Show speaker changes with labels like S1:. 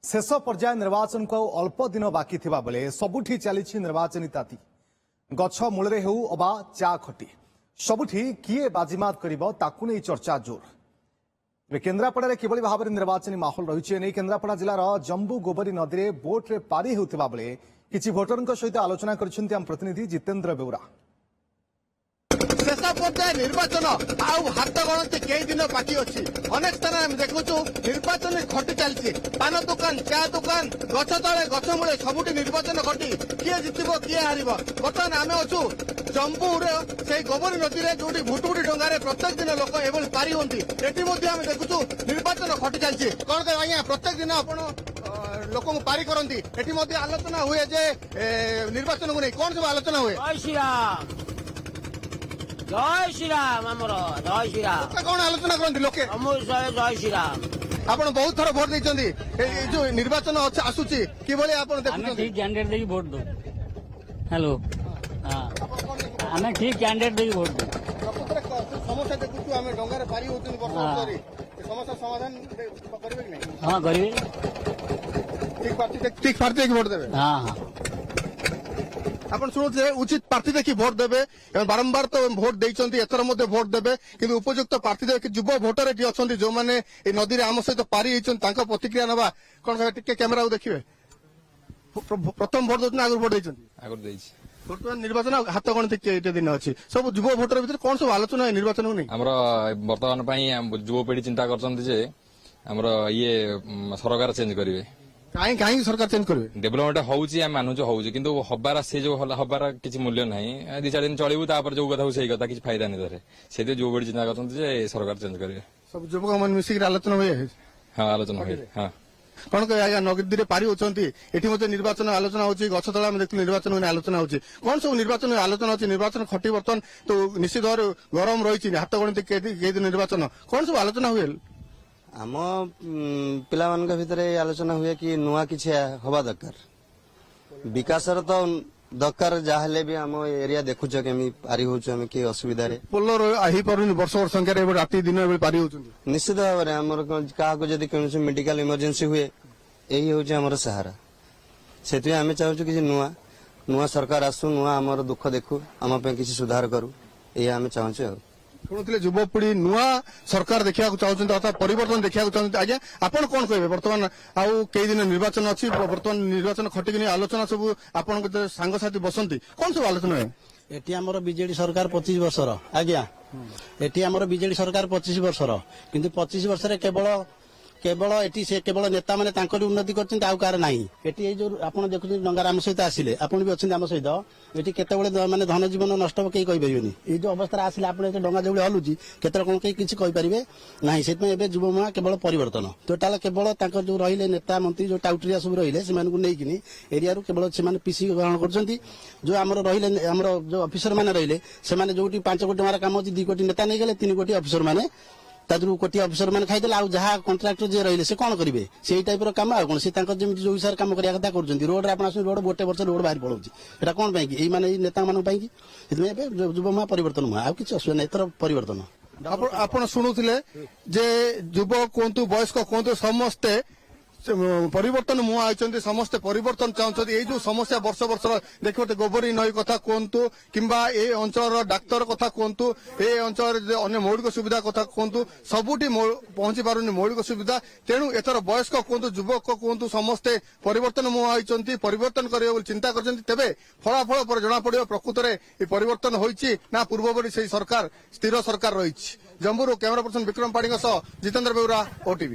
S1: शेष पर्याय निर्वाचन को अल्प दिन बाकी थिबा बेले सबुठी चली निर्वाचनी ताती गछ मूलरे हेउ अबा चा खटी सबुठी किए बाजीमात करिबो ताकु नै चर्चा जोर। केन्द्रापड़ा किभली भाव में निर्वाचनी माहौल रही केन्द्रापड़ा जिलार जम्बू गोबरी नदी में बोट्रे पारी होता बेले किछि भोटरଙ୍କ सहित आलोचना करछन्ती आम प्रतिनिधि जितेन्द्र बेउरा।
S2: शेष पर्याय निर्वाचन आउ हाथ गणति कई दिन बाकी अच्छी अनेक स्थान देखु निर्वाचन खटी चलती पान दुकान चा दुकान गछ तले गछ मूले सबुठी निर्वाचन खटी किए जितब किए हार बर्तमान आम अच्छु जम्बू से गोबरी नदी में जो भुटुभुटी डंगार प्रत्येक दिन लोक एभली पारी होती आम देखु निर्वाचन खटी चलती कौन कह आज्ञा प्रत्येक दिन आप लोक पारी करती आलोचना हुए जे निर्वाचन को नहीं कौन सब आलोचना हुए
S3: जय श्रीराम आमर जय श्रीराम
S2: कौन आलोचना करती लोके
S3: जय श्रीराम
S2: आपण बहुत थर भोट देइछन्ती जो निर्वाचन आसुची किभली आपण देखुछन्ती
S3: ठीक कैंडिडेट देकी वोट दो। हेलो हां हमें ठीक कैंडिडेट देकी वोट दो।
S2: समस्या देखुछु हमें डंगारे पारी होतनी वर्ष धरि समस्या समाधान करबे कि नहीं?
S3: हां करिवे
S2: ठीक पार्टी देखि वोट देबे।
S3: हां हां
S2: आपण शुणुते उचित प्रार्थी देखि भोट देबे एवं बारंबार तो भोट देइछन्ती एतर मध्ये भोट देबे किंतु उपयुक्त प्रार्थी देखि युव भोटर एठी अछन्ती जो माने ए नदी रे आम सहित पारी हेछन तांका प्रतिक्रिया नबा कोन कहबे टिके कैमरा देखिबे प्रथम भोट देछन आगु भोट देइछन्ती
S4: आगु देइछि
S2: वर्तमान निर्वाचन हाथ गणति केते दिन अछि सब युव भोटर भीतर कोन सब आलोचना है निर्वाचन को नहीं
S4: हमर वर्तमान पई युव पीढ़ी चिंता करछन्ती जे हमर ये सरकार चेंज करिवे
S2: कहीं सरकार चेंज करेंगे
S4: डेभलपमेंट होउची हम मानु जो होउची किंतु हबार से जो हबार किछि मूल्य नाही दि चार दिन चलिबु तापर जो कथा सेही कथा किछि फायदा नै धरे सेते जो बड़ी चिंता करछन्ती जे सरकार चेंज करिवे
S2: सब युवक मन मिसिक आलोचना हुए
S4: हां आलोचना हुए हां
S2: कौन कह आज्ञा नदी पारी होती एटी मत निर्वाचन आलोचना होची गछ तला में देखु निर्वाचन में आलोचना होची कौन सब निर्वाचन आलोचना होची निर्वाचन खटी बर्तन तो निश्चित भाव गरम रही हाथ गणति कई दिन निर्वाचन कौन सब आलोचना हुए
S5: आम पिला भितर आलोचना हुए कि नुआ किसी हवा दरकार विकास तो दरकार जहाँ भी आम एरिया देखुच केमी पारी होमें कि असुविधा
S2: पोल वर्ष वर्ष संख्यार राति दिन पारी हो
S5: निश्चित भाव में आम क्या कौन मेडिकल इमरजेंसी हुए यही हूँ आम सहारा से आम चाहूँ कि नुआ नुआ सरकार आसू नुआ आम दुख देखू आम किसी सुधार करू ये आम चाहूँ
S2: शुणुते युवपीढ़ी नुआ सरकार देखा चाहते अर्थात परिवर्तन देखा चाहते आज्ञा आपन कौन कहे बर्तमान आउ कई दिन निर्वाचन अच्छी बर्तमान निर्वाचन खटिक आलोचना सब आप सांगसाथी बसंती कौन सब आलोचना है
S6: एटी आमर बीजेडी सरकार 25 वर्षर आज्ञा एटी आमर बीजेडी सरकार 25 वर्षर किंतु 25 वर्ष केवल एटी से केवल नेता माने तांकरी उन्नति करछन आउ कार नाही एटी जो आपण देखुछन डंगार आम सहित आसिले आपण भी अछन आम सहित एटी केतेबेले माने धन जीवन नष्ट के कहि परिबेनी ए जो अवस्था आसिले आपण जे डंगा जेबले हलुची केतर कोन के किछि कहि परिबे नाही सेतमे एबे युवमा केवल परिवर्तन टोटल केवल तांकर जो रहिले नेता मंत्री जो टाउटरिया सब रहिले से मानकु नै किनी एरिया रु केवल से माने पीसी ग्रहण करछंती जो हमर रहिले हमर जो ऑफिसर माने रहिले से माने जोटी 5 कोटी मारा काम होची 2 कोटी नेता नै गेले 3 कोटी ऑफिसर माने तादरू कोटी ऑफिसर माने खाइदे आउ जहाँ कॉन्ट्रैक्टर जे रहिले से कोन करिवे सेही टाइप रो काम आ कोन से तांकर जेमि जो हिसाब काम करिया कथा करजंती रोड रे आपण आसु रोड गोटे वर्ष रोड बाहर पड़ौची एटा कोन पई कि एई माने नेता माने पई कि इतमे एबे युवमा परिवर्तन हुआ आ किछ असु नै तर परिवर्तन
S2: आपण सुनुथिले जे युवक कोंतु वयस्क कोंतु समस्ते परिवर्तन मुआ आइचंती समस्ते परिवर्तन चाहते ये जो समस्या वर्ष वर्ष देखते गोबरी नई कथा कहतु किंबा ए अंचल डाक्तर कथा कहतु ए अंचल अन्य मौलिक सुविधा कथा कहतु सबुठी पहुंची पारुनी मौलिक सुविधा तेणु एथर वयस्क कहतु युवक कहतु समस्ते परिवर्तन मुआ आइचंती परिवर्तन करिवे बोली चिंता करचंती तेबे फलाफल पर जणा पड़िबो प्रकृत में परिवर्तन होईची ना पूर्ववरी से सरकार स्थिर सरकार रही जम्बूर कैमरा पर्सन विक्रम पाड़ी जितेन्द्र बेउरा ओटीवी।